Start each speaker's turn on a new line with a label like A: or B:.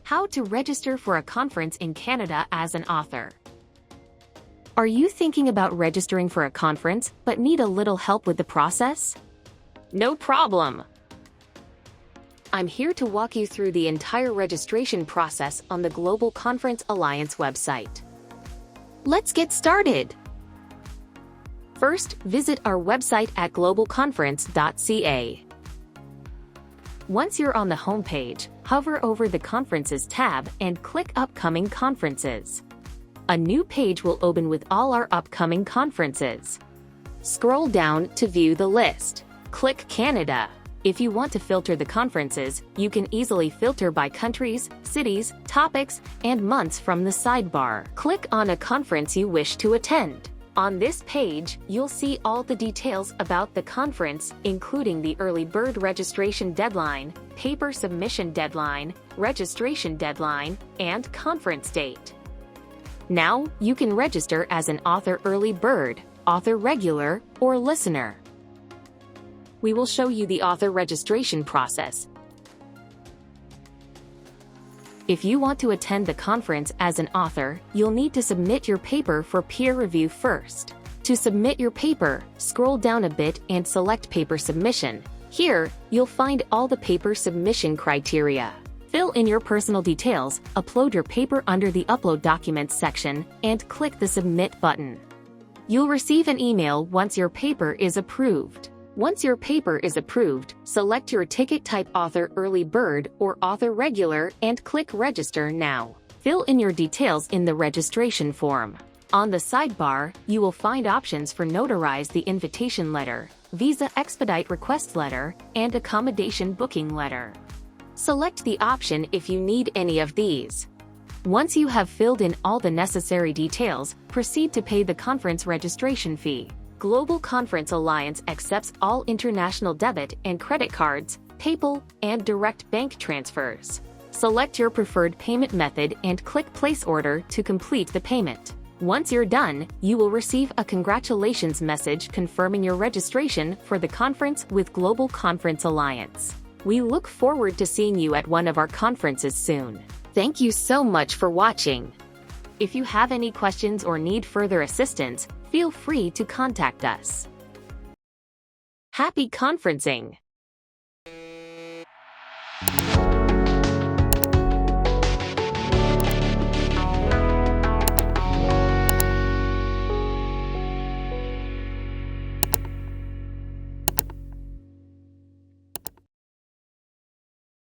A: How to register for a conference in Canada as an author. Are you thinking about registering for a conference but need a little help with the process? No problem! I'm here to walk you through the entire registration process on the Global Conference Alliance website. Let's get started! First, visit our website at globalconference.ca. Once you're on the homepage, hover over the Conferences tab and click Upcoming Conferences. A new page will open with all our upcoming conferences. Scroll down to view the list. Click Canada. If you want to filter the conferences, you can easily filter by countries, cities, topics, and months from the sidebar. Click on a conference you wish to attend. On this page, you'll see all the details about the conference, including the early bird registration deadline, paper submission deadline, registration deadline, and conference date. Now, you can register as an author early bird, author regular, or listener. We will show you the author registration process. If you want to attend the conference as an author, you'll need to submit your paper for peer review first. To submit your paper, scroll down a bit and select Paper Submission. Here, you'll find all the paper submission criteria. Fill in your personal details, upload your paper under the Upload Documents section, and click the Submit button. You'll receive an email once your paper is approved. Once your paper is approved, select your ticket type Author Early Bird or Author Regular and click Register Now. Fill in your details in the registration form. On the sidebar, you will find options for Notarize the Invitation Letter, Visa Expedite Request Letter, and Accommodation Booking Letter. Select the option if you need any of these. Once you have filled in all the necessary details, proceed to pay the conference registration fee. Global Conference Alliance accepts all international debit and credit cards, PayPal, and direct bank transfers. Select your preferred payment method and click Place Order to complete the payment. Once you're done, you will receive a congratulations message confirming your registration for the conference with Global Conference Alliance. We look forward to seeing you at one of our conferences soon. Thank you so much for watching. If you have any questions or need further assistance, feel free to contact us. Happy conferencing!